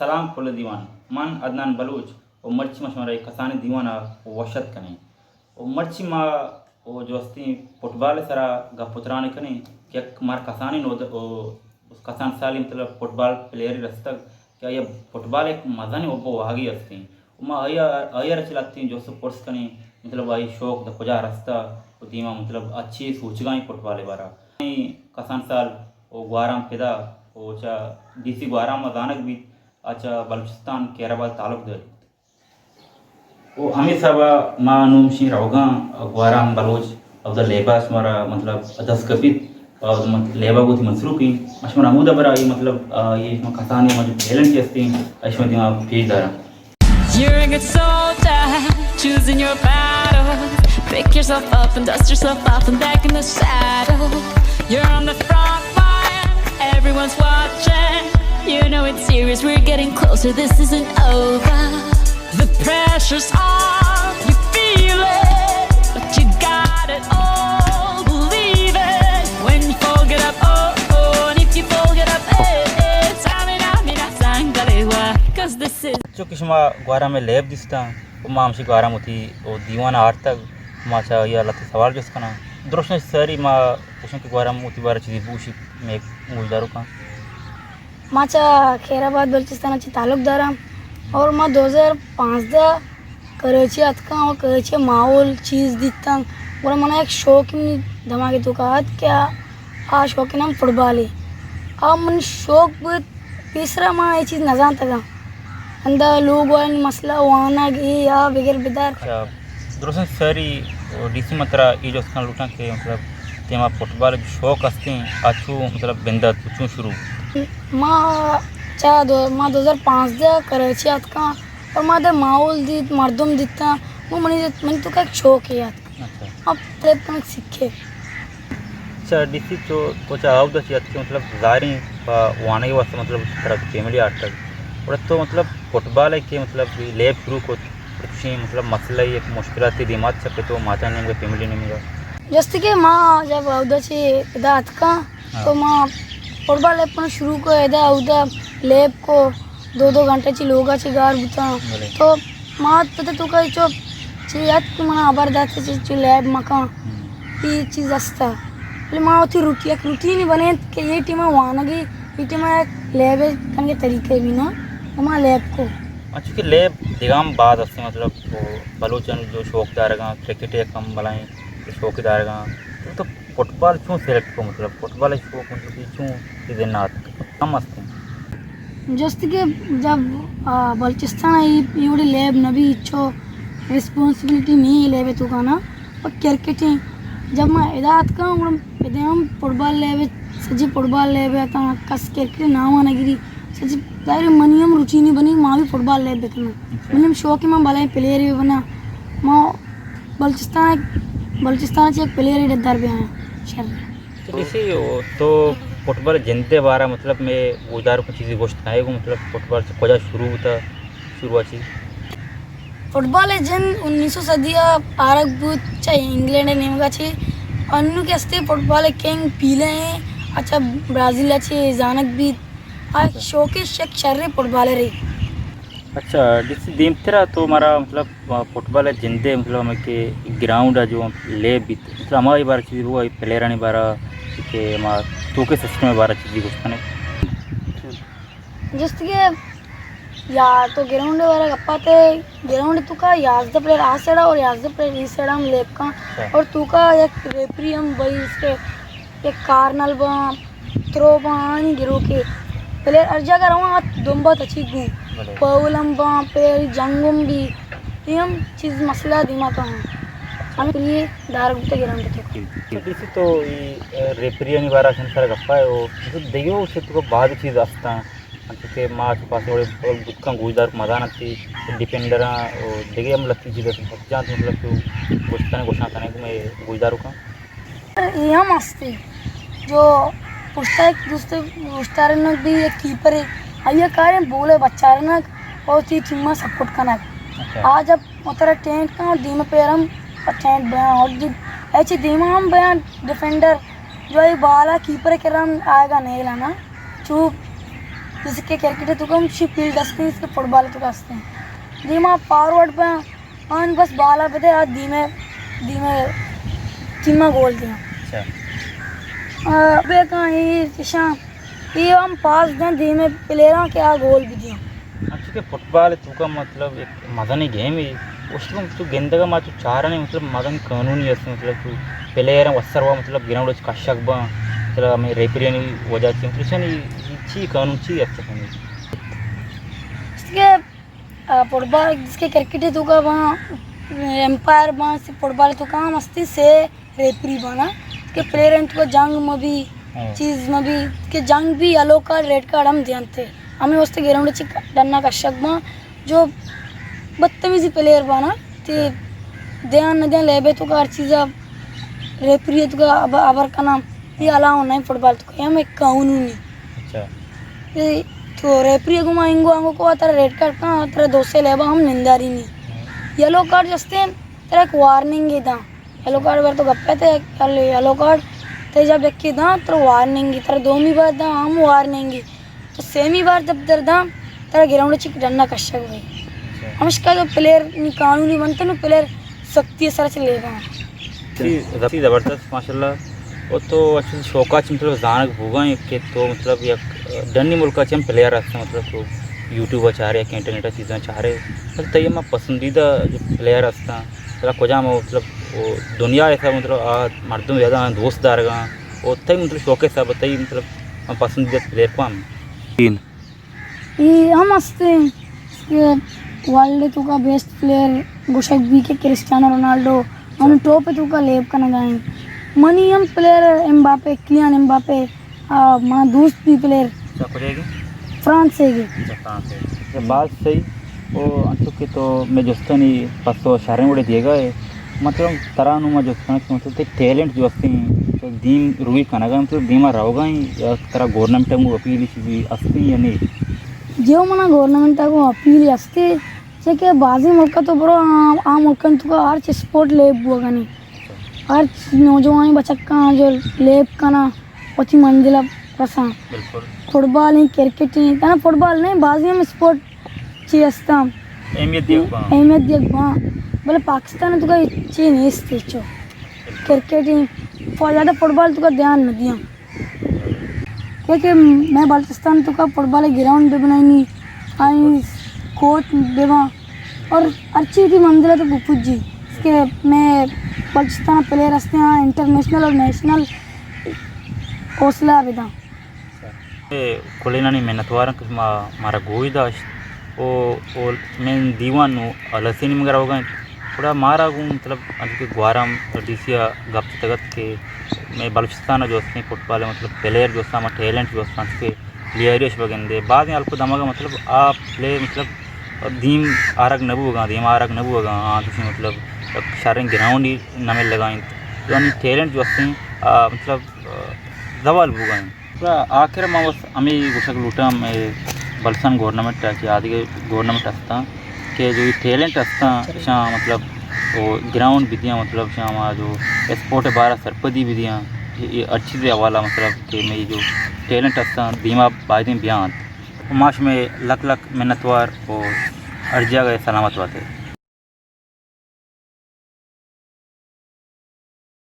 सलाम कुल दीवान मन अदनान बलूच और मर्ची मशवरा कसानी दीवाना वशत कने और मर्ची मा वो जो अस्ती फुटबॉल सरा गा पुतराने कने क्या मार कसानी नो उस कसान साली मतलब फुटबॉल प्लेयर रस्तक क्या ये फुटबॉल एक मजा नहीं वो वागी अस्ती उमा अयर चलाती जो स्पोर्ट्स कने मतलब आई शौक द पुजा रास्ता दीमा मतलब अच्छी सूचगाई फुटबॉल बारा कसान साल वो ग्वाराम पैदा वो चा डीसी ग्वाराम अचानक भी अच्छा बलूचिस्तान केराबाद तालुक दे वो हमें सब मानूम शी रहोगा ग्वाराम बलोच अब द लेबास मरा मतलब दस कपित और लेबा को थी मंसरूकी अशमन अमूदा बरा ये मतलब ये इसमें कसानी में जो टैलेंट असती अशमन दिमाग page Dara You're a good soldier, choosing your battles. Pick yourself up and dust yourself off and back in the saddle. You're on the front line, everyone's watching. You know it's serious, we're getting closer, this isn't over. The pressure's on, you feel it, but you got it all, believe it. When you fall, get up, oh, and if you fall, get up, Samina, Sangalewa, cause this is जो किस्मा ग्वारा में लेब दिसता उमा हमशी ग्वारा मुती वो दीवाना are तक माचा या लती सवाल जो ना दुरुस्त सारी माँ उसमें की ग्वारा मुती बार चीज़ बूशी में मुझदारों का माचा खैराबाद बलूचिस्तानाची तालुकदारा और मा 2005 दा कराची अतका और कराची माहौल चीज़ दिखता और मना एक शौक में धमाके तो कहा क्या आ शौक नाम फुटबॉल है आ मन शौक तीसरा माँ ये चीज़ नजान तक अंदर लोग वाले मसला वाना गए या बगैर बिदार दुरुस्त सारी डीसी मतरा ये जो उसका लुटा के मतलब तेमा फुटबॉल शौक असते अच्छू मतलब बिंदा तुचू शुरू माँ 2005 दा कराची अतका और माँ दे माहौल दी मर्दम दिखता वो मनी तो का एक शौक है याद अब प्रेप कनक सीखे अच्छा डीसी तो चाह उधर चीज़ मतलब जारी वाने के वास्ते मतलब तरह फैमिली आर्ट तक और तो मतलब फुटबॉल है कि मतलब लेब शुरू को मतलब मसला ये मुश्किलात थी दिमाग से तो माता ने मेरे फैमिली ने मिला जैसे कि माँ जब उधर से इधर अतका तो माँ फुटबॉल लेब पर शुरू को इधर उधर लेब को 2-2 घंटे ची लोगा ची गार बुता तो माँ पता तो कहीं चो याद कि मना आबार दाते ची लेब मका ये चीज़ अस्ता ले माँ होती रूटीन बने कि ये टीम वाना की ये टीम एक लेब करने के तरीके भी ना माँ लेब को अच्छा कि लेब दिगाम बाद असते मतलब वो बलूचन जो शौकदार का क्रिकेट या कम बलाएं शौकदार का तो फुटबॉल क्यों सेलेक्ट को मतलब फुटबॉल शौक मतलब क्यों इधर ना कम असते जस्ट कि जब बलूचिस्तान आई ये लेब नबी इच्छो रिस्पॉन्सिबिलिटी नहीं लेब तो का ना और क्रिकेट जब मैं इदात का इधर हम फुटबॉल लेब सजी फुटबॉल लेब आता कस क्रिकेट नाम आना गिरी सजी दायरे मनियम रूटीनी बनी माँ भी फुटबॉल लेब देखना मतलब शौक माँ भले प्लेयर भी बना माँ बलूचिस्तान से एक प्लेयर ही डर भी आया शहर इसी तो फुटबॉल जनते बारा मतलब मैं उदार को चीज़ें गोश्त खाए को मतलब फुटबॉल से खोजा शुरुआत फुटबॉल जन 1900 सदिया आरक बूत चाहे इंग्लैंड नेम का छे अन्नु के अस्ते फुटबॉल किंग पीले हैं अच्छा ब्राज़ील छे जानक भी आ शौके शक शर्रे फुटबॉल रे अच्छा जिस दीम तेरा तो हमारा मतलब फुटबॉल है जिंदे मतलब हमें के ग्राउंड है जो ले भी मतलब हमारी बार चीज़ वो प्लेयर आने बारा के हमारा तो के सिस्टम में बारा चीज़ कुछ कने जिस के या तो ग्राउंड वाला गप्पा ते ग्राउंड तू का याज द प्लेयर आ सेड़ा और याज द प्लेयर इस सेड़ा हम लेप का और तू का एक रेफरी हम भाई इसके एक कार्नल बा थ्रो बानी गिरो के प्लेयर हर जगह रहा दुम्बा अच्छी गु पौलम बा पे जंगम भी ये हम चीज़ मसला दिमाग का है हम ये दार गुटे ग्राउंड के इसी तो ये रेफरी आने बारा संसार गप्पा है वो मतलब देखियो उससे तो बाद चीज़ आस्ता क्योंकि माँ के पास थोड़े दुखा गुजदार मजा नती डिपेंडर देखिए हम लगती चीज़ जहाँ मतलब तो घोषणा करने को मैं गुजदारों का ये हम आस्ते जो पूछता है दूसरे उस्तारनक भी एक कीपर है आइए कार्य बोले बच्चा रनक और ती टीम में सपोर्ट करना आज अब उतरा टेंट का दीम पे हम टेंट बयान और ऐसे दीम हम बयान डिफेंडर जो ये बाला कीपर के रन आएगा नहीं लाना चुप जैसे कि क्रिकेट तो हम फील्ड असते हैं इसके फुटबॉल तो असते हैं धीमा फॉरवर्ड पे आन बस बाला पे थे धीमे धीमे धीमा गोल दिया अच्छा बे कहाँ ये हम पास दें धीमे प्लेयरों के आ गोल भी दिया अच्छा कि फुटबॉल तुका मतलब एक मज़ानी गेम है उसको तू गेंदगा मा तू चारने मतलब मज़ानी कानूनी असते मतलब तू प्लेयर वस्तर हुआ मतलब ग्राउंड వచ్చి కషక్ బా मतलब हमें रेफरी అని वजह से मतलब नी ची कानून ची असते हैं इसके फुटबॉल जिसके क्रिकेट तो का वहाँ एम्पायर वहाँ से फुटबॉल तो कहाँ मस्ती से रेफरी बना इसके प्लेयर हैं तो जंग में भी चीज़ में भी के जंग भी येलो कार्ड रेड कार्ड हम जानते हमें उससे ग्राउंड ची डरना का शक बा जो बदतमीजी प्लेयर बना ते ध्यान न ध्यान लेबे तो का हर चीज़ रेफरी तो का अबर का नाम ये अलाउ नहीं फुटबॉल तो हम एक कानूनी अच्छा तो रेफरी को मांगो आंगो को तेरा रेड कार्ड का तेरा दोस्त से लेबा हम निंदारी नहीं येलो कार्ड जस्ते तेरा एक वार्निंग ही था येलो कार्ड पर तो गप्पे थे येलो कार्ड ते जब एक की था तेरा वार्निंग ही तेरा दोमी बार था हम वार्निंग ही तो सेमी बार जब तेरा था तेरा ग्राउंड चिक डरना कश्यप हुई हम इसका जो प्लेयर कानूनी बनते ना प्लेयर सख्ती सर से लेगा ज़बरदस्त माशाल्लाह वो तो एक्चुअली शौकाच मतलब जानक होगा कि तो मतलब एक डन्नी मुल्काचे हम प्लेयर असते मतलब तो यूट्यूब चाह रहे कि इंटरनेट चीज़ें चाह रहे मतलब तय मैं पसंदीदा जो प्लेयर असता तेरा कोजा मतलब वो दुनिया ऐसा मतलब मर्दों ज़्यादा दोस्तदार गा वो तय मतलब शौक ऐसा बताइए मतलब हम पसंदीदा प्लेयर को हम ये हम हंसते हैं वर्ल्ड तो का बेस्ट प्लेयर गुशक बी के क्रिस्टियानो रोनाल्डो हम टॉप पे तो का लेब का लगाएं मनी हम प्लेयर एम्बापे किलियन एम्बापे मां दोस्त भी प्लेयर फ्रांस से ये बात सही वो अंतु के तो मैं जोस्ता नहीं पसो शहर में दिएगा मतलब तरह नुमा जोस्ता मतलब ते टैलेंट जो असते तो दीम रूई कनागा मतलब दीमा रहोगा ही या तरह गवर्नमेंट को अपील भी असती या नहीं जो मना गवर्नमेंट को अपील असते जे के बाजी मुल्क तो बरो आ मुल्क तो हर चीज स्पोर्ट लेब होगा नहीं हर नौजवान बच्चा जो लेब का ना पची मंजिला रसा फुटबॉल नहीं क्रिकेट नहीं ना फुटबॉल नहीं बाजी में स्पोर्ट चीज असता अहमियत दिया बोले पाकिस्तान तो का इच्छी नहीं इसते चो क्रिकेट ही ज़्यादा फुटबॉल तो का ध्यान न दिया क्योंकि मैं बल्चिस्तान तो का फुटबॉल ग्राउंड भी बनाई नहीं आई कोच देवा और अच्छी थी मंजिला तो पुप्पू जी इसके मैं बल्चिस्तान प्लेयर हंसते हैं इंटरनेशनल और नेशनल हौसला विदा कोलेना नहीं मेहनत वारा कुछ मारा गोईदा ओ मैं दीवान हूँ लसीनी मगर होगा थोड़ा मारा हूँ मतलब अंत ग्वारम डीसिया गप तगत के मैं बलूचिस्तान जो फुटबॉल मतलब प्लेयर जो टैलेंट जो प्लेयरिश वगैंदे बाद में आपको दमागा मतलब आप प्ले मतलब धीम आरग नबू होगा धीम आरग नबू होगा किसी मतलब शारिंग ग्राउंड ही नमे लगाएं तो टैलेंट जो मतलब जवाल बुगा पूरा आखिर में बस हमें गुशक लूटा मैं बल्सान गवर्नमेंट की आदि गवर्नमेंट असता के जो टैलेंट असता मतलब वो ग्राउंड भी दिया मतलब हमारा जो स्पोर्ट है 12 सरपदी भी दिया ये अच्छी से हवाला मतलब कि मैं जो टैलेंट असता धीमा बायदीन बयान माश में लक मेहनतवार और अर्जिया गए सलामत बातें